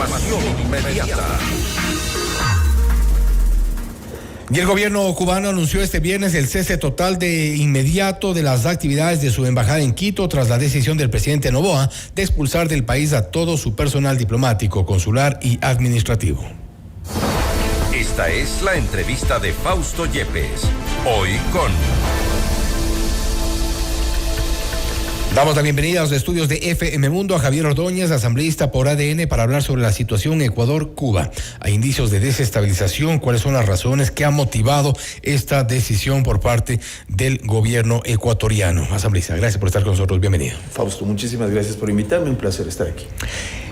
Información inmediata. Y el gobierno cubano anunció este viernes el cese total de inmediato de las actividades de su embajada en Quito tras la decisión del presidente Noboa de expulsar del país a todo su personal diplomático, consular y administrativo. Esta es la entrevista de Fausto Yepes. Hoy con... Damos la bienvenida a los estudios de FM Mundo a Javier Ordóñez, asambleísta por ADN, para hablar sobre la situación Ecuador-Cuba. Hay indicios de desestabilización. ¿Cuáles son las razones que han motivado esta decisión por parte del gobierno ecuatoriano? Asambleísta, gracias por estar con nosotros. Bienvenido. Fausto, muchísimas gracias por invitarme. Un placer estar aquí.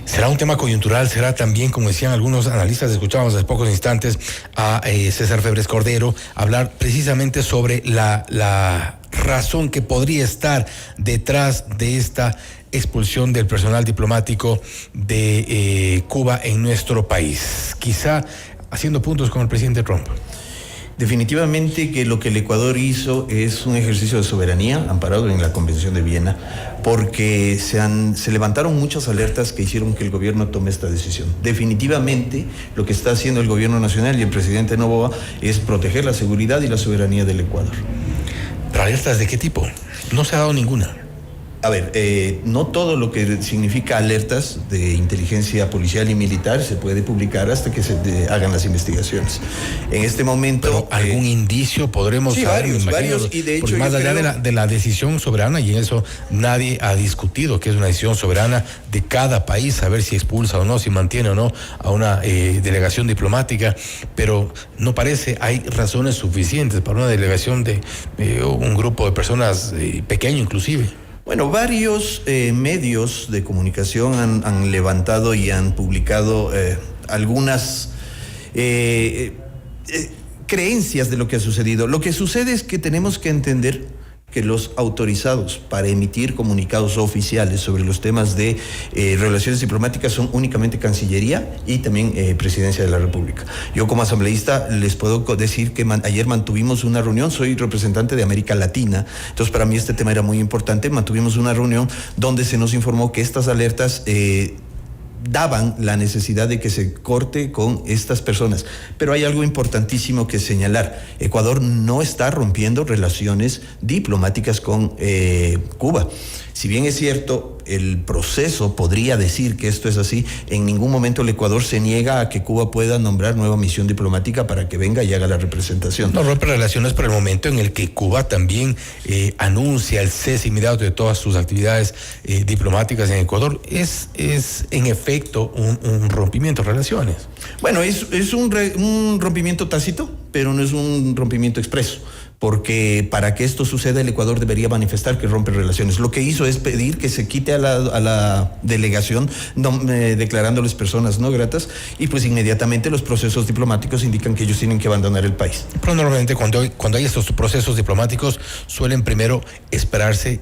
¿Será un tema coyuntural? ¿Será también, como decían algunos analistas, escuchábamos hace pocos instantes a César Febres Cordero hablar precisamente sobre la razón que podría estar detrás de esta expulsión del personal diplomático de Cuba en nuestro país? Quizá haciendo puntos con el presidente Trump. Definitivamente que lo que el Ecuador hizo es un ejercicio de soberanía amparado en la Convención de Viena, porque se levantaron muchas alertas que hicieron que el gobierno tome esta decisión. Definitivamente lo que está haciendo el gobierno nacional y el presidente Noboa es proteger la seguridad y la soberanía del Ecuador. ¿Pero alertas de qué tipo? No se ha dado ninguna. A ver, no todo lo que significa alertas de inteligencia policial y militar se puede publicar hasta que se hagan las investigaciones. En este momento... ¿Pero algún indicio podremos saber? Varios, y de hecho... Más allá de la decisión soberana, y en eso nadie ha discutido que es una decisión soberana de cada país, saber si expulsa o no, si mantiene o no a una delegación diplomática, pero no parece hay razones suficientes para una delegación de un grupo de personas pequeño inclusive. Bueno, varios medios de comunicación han levantado y han publicado algunas creencias de lo que ha sucedido. Lo que sucede es que tenemos que entender que los autorizados para emitir comunicados oficiales sobre los temas de relaciones diplomáticas son únicamente Cancillería y también Presidencia de la República. Yo como asambleísta les puedo decir que ayer mantuvimos una reunión, soy representante de América Latina, entonces para mí este tema era muy importante. Mantuvimos una reunión donde se nos informó que estas alertas daban la necesidad de que se corte con estas personas. Pero hay algo importantísimo que señalar. Ecuador no está rompiendo relaciones diplomáticas con Cuba. Si bien es cierto, el proceso podría decir que esto es así, en ningún momento el Ecuador se niega a que Cuba pueda nombrar nueva misión diplomática para que venga y haga la representación. No rompe relaciones por el momento en el que Cuba también anuncia el cese inmediato de todas sus actividades diplomáticas en Ecuador. Es en efecto un rompimiento de relaciones. Bueno, es un rompimiento tácito, pero no es un rompimiento expreso. Porque para que esto suceda el Ecuador debería manifestar que rompe relaciones. Lo que hizo es pedir que se quite a la delegación declarándoles personas no gratas y pues inmediatamente los procesos diplomáticos indican que ellos tienen que abandonar el país. Pero normalmente cuando hay estos procesos diplomáticos suelen primero esperarse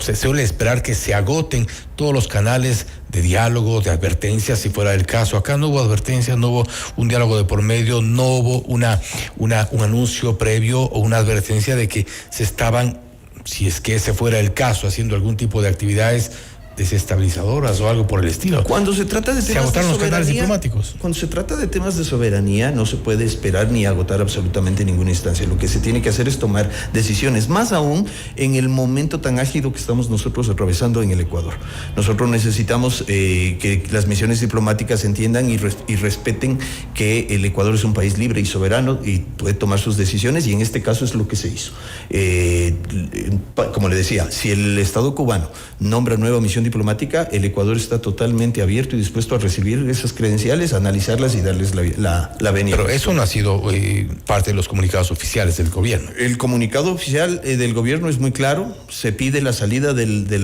se suele esperar que se agoten todos los canales de diálogo, de advertencias, si fuera el caso. Acá no hubo advertencias, no hubo un diálogo de por medio, no hubo un anuncio previo o una advertencia de que se estaban, si es que ese fuera el caso, haciendo algún tipo de actividades desestabilizadoras o algo por el estilo. Cuando se trata de temas se agotaron los canales diplomáticos. Cuando se trata de temas de soberanía no se puede esperar ni agotar absolutamente ninguna instancia. Lo que se tiene que hacer es tomar decisiones, más aún en el momento tan álgido que estamos nosotros atravesando en el Ecuador. Nosotros necesitamos que las misiones diplomáticas entiendan y respeten que el Ecuador es un país libre y soberano y puede tomar sus decisiones, y en este caso es lo que se hizo. Como le decía, si el Estado cubano nombra nueva misión diplomática, el Ecuador está totalmente abierto y dispuesto a recibir esas credenciales, analizarlas y darles la venia. Pero eso no ha sido parte de los comunicados oficiales del gobierno. El comunicado oficial del gobierno es muy claro, se pide la salida de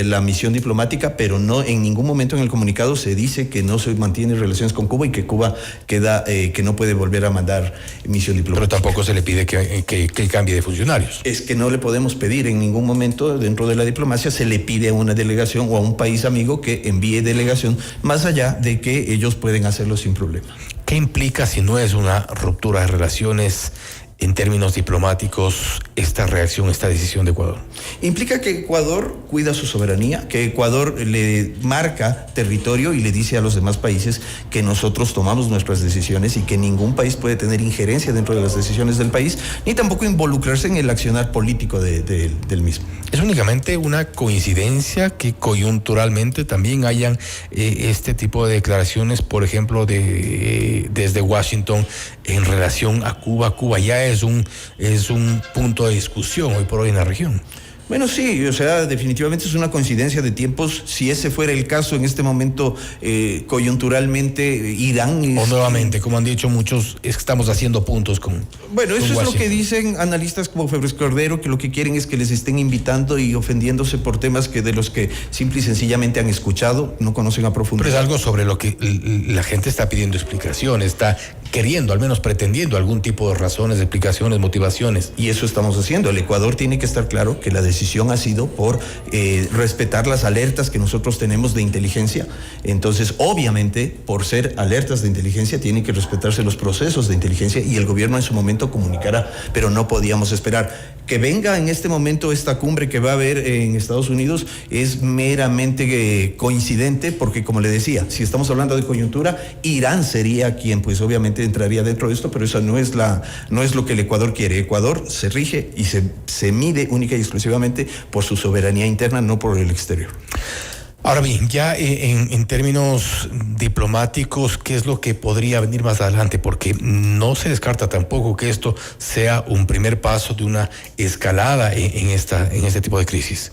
la misión diplomática, pero no en ningún momento en el comunicado se dice que no se mantiene relaciones con Cuba y que Cuba queda que no puede volver a mandar misión diplomática. Pero tampoco se le pide que cambie de funcionarios. Es que no le podemos pedir en ningún momento dentro de la diplomacia, se le pide a una delegación o a un país amigo que envíe delegación, más allá de que ellos pueden hacerlo sin problema. ¿Qué implica si no es una ruptura de relaciones en términos diplomáticos esta reacción, esta decisión de Ecuador? Implica que Ecuador cuida su soberanía, que Ecuador le marca territorio y le dice a los demás países que nosotros tomamos nuestras decisiones y que ningún país puede tener injerencia dentro de las decisiones del país, ni tampoco involucrarse en el accionar político del mismo. ¿Es únicamente una coincidencia que coyunturalmente también hayan este tipo de declaraciones, por ejemplo, desde Washington en relación a Cuba? Cuba ya es un punto de discusión hoy por hoy en la región. Bueno, sí, o sea, definitivamente es una coincidencia de tiempos. Si ese fuera el caso en este momento, coyunturalmente, Irán... O nuevamente, como han dicho muchos, es que estamos haciendo puntos con... Bueno, eso con es lo que dicen analistas como Febres Cordero, que lo que quieren es que les estén invitando y ofendiéndose por temas de los que simple y sencillamente han escuchado, no conocen a profundidad. Pero es algo sobre lo que la gente está pidiendo explicaciones, está queriendo, al menos pretendiendo algún tipo de razones, explicaciones, motivaciones. Y eso estamos haciendo. El Ecuador tiene que estar claro que la decisión ha sido por respetar las alertas que nosotros tenemos de inteligencia. Entonces, obviamente, por ser alertas de inteligencia, tienen que respetarse los procesos de inteligencia y el gobierno en su momento comunicará, pero no podíamos esperar. Que venga en este momento esta cumbre que va a haber en Estados Unidos es meramente coincidente, porque como le decía, si estamos hablando de coyuntura, Irán sería quien pues obviamente entraría dentro de esto, pero eso no es lo que el Ecuador quiere. Ecuador se rige y se mide única y exclusivamente por su soberanía interna, no por el exterior. Ahora bien, ya en términos diplomáticos, ¿qué es lo que podría venir más adelante? Porque no se descarta tampoco que esto sea un primer paso de una escalada en este tipo de crisis.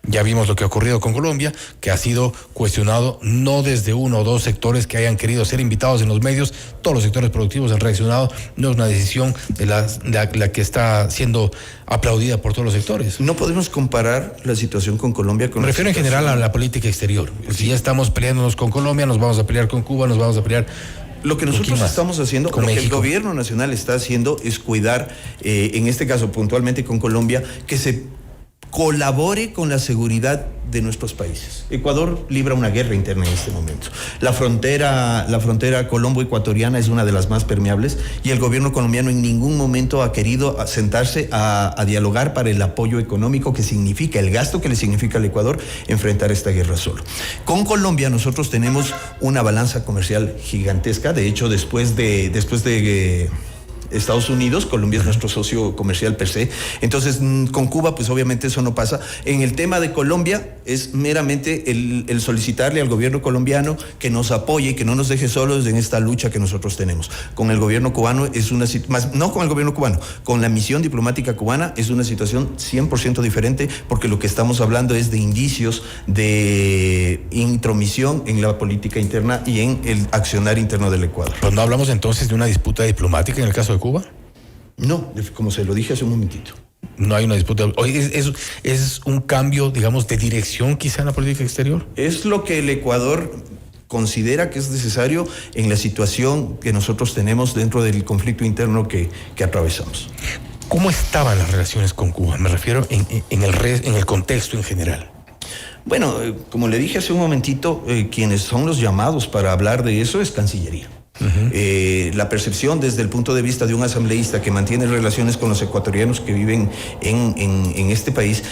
Ya vimos lo que ha ocurrido con Colombia, que ha sido cuestionado no desde uno o dos sectores que hayan querido ser invitados en los medios. Todos los sectores productivos han reaccionado. No es una decisión de la que está siendo aplaudida por todos los sectores. No podemos comparar la situación con Colombia con... Me refiero en general a la política exterior. Si ya estamos peleándonos con Colombia, nos vamos a pelear con Cuba, nos vamos a pelear... Lo que nosotros estamos haciendo, lo que el gobierno nacional está haciendo es cuidar, en este caso puntualmente con Colombia, que se colabore con la seguridad de nuestros países. Ecuador libra una guerra interna en este momento. La frontera colombo-ecuatoriana es una de las más permeables y el gobierno colombiano en ningún momento ha querido sentarse a dialogar para el apoyo económico que significa, el gasto que le significa al Ecuador enfrentar esta guerra solo. Con Colombia nosotros tenemos una balanza comercial gigantesca. De hecho, después de Estados Unidos, Colombia es nuestro socio comercial per se. Entonces, con Cuba, pues obviamente eso no pasa. En el tema de Colombia, es meramente el solicitarle al gobierno colombiano que nos apoye, que no nos deje solos en esta lucha que nosotros tenemos. Con el gobierno cubano es una situación, no con el gobierno cubano, con la misión diplomática cubana es una situación 100% diferente, porque lo que estamos hablando es de indicios de intromisión en la política interna y en el accionar interno del Ecuador. Pero no hablamos entonces de una disputa diplomática en el caso de Cuba. No, como se lo dije hace un momentito. No hay una disputa. ¿Es un cambio, digamos, de dirección quizá en la política exterior? Es lo que el Ecuador considera que es necesario en la situación que nosotros tenemos dentro del conflicto interno que atravesamos. ¿Cómo estaban las relaciones con Cuba? Me refiero en el contexto en general. Bueno, como le dije hace un momentito, quienes son los llamados para hablar de eso es Cancillería. La percepción desde el punto de vista de un asambleísta que mantiene relaciones con los ecuatorianos que viven en este país,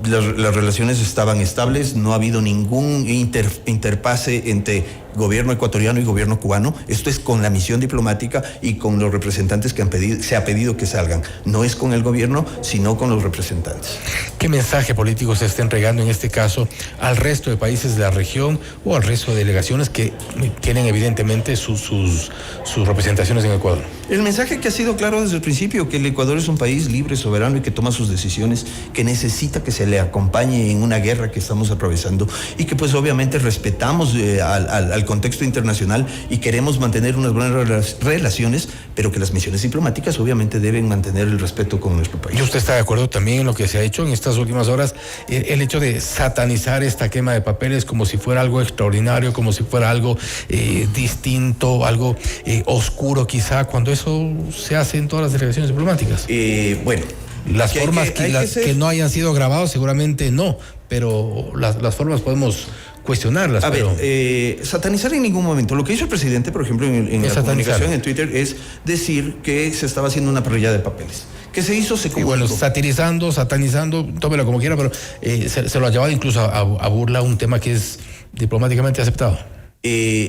las relaciones estaban estables, no ha habido ningún interpase entre gobierno ecuatoriano y gobierno cubano. Esto es con la misión diplomática y con los representantes que se ha pedido que salgan. No es con el gobierno, sino con los representantes. ¿Qué mensaje político se está entregando en este caso al resto de países de la región o al resto de delegaciones que tienen evidentemente sus representaciones en Ecuador? El mensaje que ha sido claro desde el principio, que el Ecuador es un país libre, soberano y que toma sus decisiones, que necesita que se le acompañe en una guerra que estamos atravesando y que pues obviamente respetamos al contexto internacional y queremos mantener unas buenas relaciones, pero que las misiones diplomáticas obviamente deben mantener el respeto con nuestro país. ¿Y usted está de acuerdo también en lo que se ha hecho en estas últimas horas? El hecho de satanizar esta quema de papeles como si fuera algo extraordinario, como si fuera algo distinto, algo oscuro quizá, cuando eso se hace en todas las delegaciones diplomáticas. Bueno. Las formas que no hayan sido grabados seguramente no, pero las formas podemos cuestionarlas. A ver, satanizar en ningún momento. Lo que hizo el presidente, por ejemplo, en la comunicación en Twitter es decir que se estaba haciendo una parrilla de papeles, que se hizo se comunicó. Y bueno, satirizando, satanizando, tómelo como quiera, pero se lo ha llevado incluso a burla un tema que es diplomáticamente aceptado.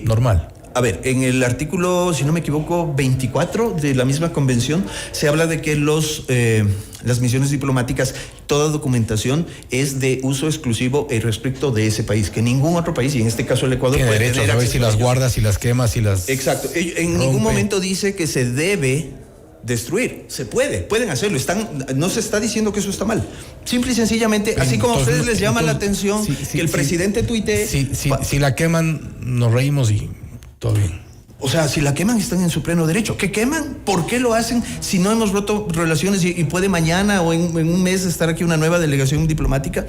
Normal. A ver, en el artículo, si no me equivoco, 24 de la misma convención, se habla de que las misiones diplomáticas, toda documentación es de uso exclusivo y respecto de ese país, que ningún otro país, y en este caso el Ecuador, tiene puede derecho a tener saber si las guardas, si las quemas, si las... Exacto. En ningún momento dice que se debe destruir. Se pueden hacerlo. No se está diciendo que eso está mal. Simple y sencillamente, así como a ustedes les llama la atención que el presidente tuitee... Si la queman, nos reímos y todo bien. O sea, si la queman, están en su pleno derecho. ¿Qué queman? ¿Por qué lo hacen si no hemos roto relaciones y puede mañana o en un mes estar aquí una nueva delegación diplomática?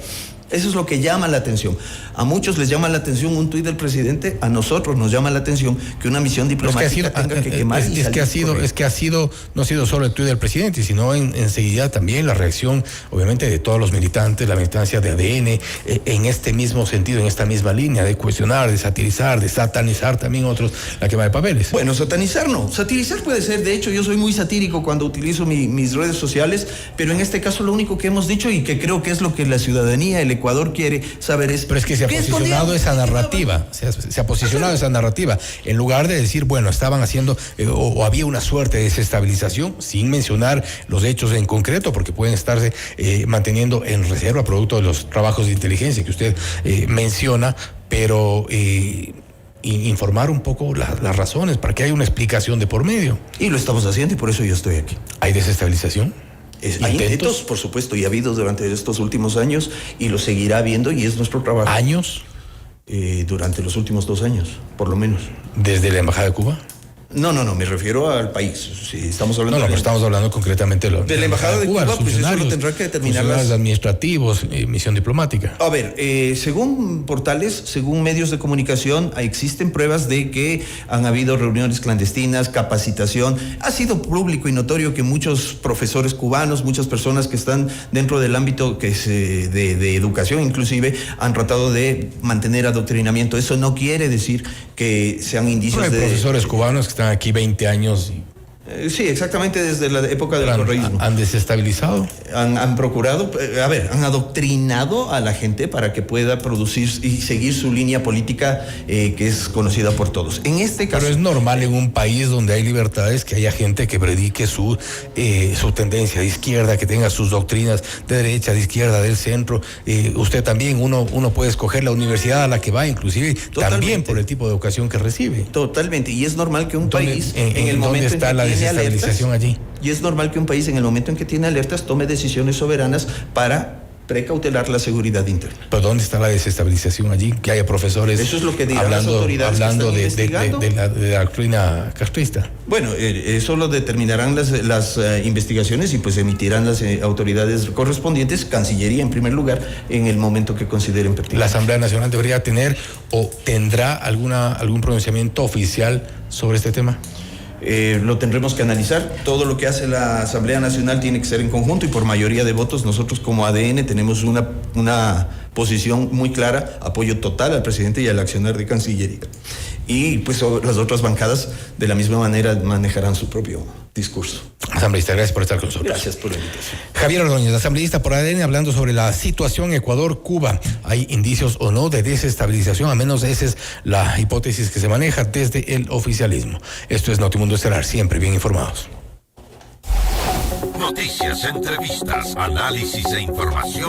Eso es lo que llama la atención. A muchos les llama la atención un tuit del presidente, a nosotros nos llama la atención que una misión diplomática tenga que quemar. Es que ha sido, no ha sido solo el tuit del presidente, sino enseguida también la reacción, obviamente, de todos los militantes, la militancia de ADN, en este mismo sentido, en esta misma línea, de cuestionar, de satirizar, de satanizar también otros, la quema de papeles. Bueno, satanizar no. Satirizar puede ser, de hecho, yo soy muy satírico cuando utilizo mis redes sociales, pero en este caso lo único que hemos dicho y que creo que es lo que la ciudadanía, el Ecuador quiere saber es... Pero es que se ha posicionado esa narrativa, se ha posicionado esa narrativa, en lugar de decir, bueno, estaban haciendo o había una suerte de desestabilización, sin mencionar los hechos en concreto, porque pueden estarse manteniendo en reserva producto de los trabajos de inteligencia que usted menciona, pero... informar un poco las razones para que haya una explicación de por medio. Y lo estamos haciendo y por eso yo estoy aquí. ¿Hay desestabilización? Hay intentos, por supuesto, y ha habido durante estos últimos años y lo seguirá habiendo y es nuestro trabajo. ¿Años? Durante los últimos 2 años, por lo menos. ¿Desde la Embajada de Cuba? No, me refiero al país. Si estamos hablando estamos hablando concretamente de la Embajada de Cuba, pues eso lo tendrá que determinar los administrativos, misión diplomática. A ver, según portales, según medios de comunicación, existen pruebas de que han habido reuniones clandestinas, capacitación. Ha sido público y notorio que muchos profesores cubanos, muchas personas que están dentro del ámbito que es de educación inclusive, han tratado de mantener adoctrinamiento. Eso no quiere decir que sean indicios hay profesores cubanos que están aquí 20 años. Sí, exactamente desde la época del correísmo. ¿Han desestabilizado? Han procurado, han adoctrinado a la gente para que pueda producir y seguir su línea política que es conocida por todos. En este caso... Pero es normal en un país donde hay libertades que haya gente que predique su tendencia de izquierda, que tenga sus doctrinas de derecha, de izquierda, del centro. Usted también, uno puede escoger la universidad a la que va, inclusive también por el tipo de educación que recibe. Totalmente, y es normal que un país en el momento en que la desestabilización allí. Y es normal que un país en el momento en que tiene alertas tome decisiones soberanas para precautelar la seguridad interna. ¿Pero dónde está la desestabilización allí? Que haya profesores... Eso es lo que dirán las autoridades hablando que están investigando. de la doctrina castrista. Bueno, eso lo determinarán las investigaciones y pues emitirán las autoridades correspondientes, Cancillería en primer lugar, en el momento que consideren pertinente. ¿La Asamblea Nacional debería tener o tendrá algún pronunciamiento oficial sobre este tema? Lo tendremos que analizar. Todo lo que hace la Asamblea Nacional tiene que ser en conjunto y por mayoría de votos. Nosotros como ADN tenemos una posición muy clara, apoyo total al presidente y al accionar de Cancillería. Y pues las otras bancadas de la misma manera manejarán su propio discurso. Asambleísta, gracias por estar con nosotros. Gracias por la invitación. Javier Ordóñez, asambleísta por ADN, hablando sobre la situación Ecuador-Cuba. ¿Hay indicios o no de desestabilización? A menos esa es la hipótesis que se maneja desde el oficialismo. Esto es Notimundo Estelar, siempre bien informados. Noticias, entrevistas, análisis e información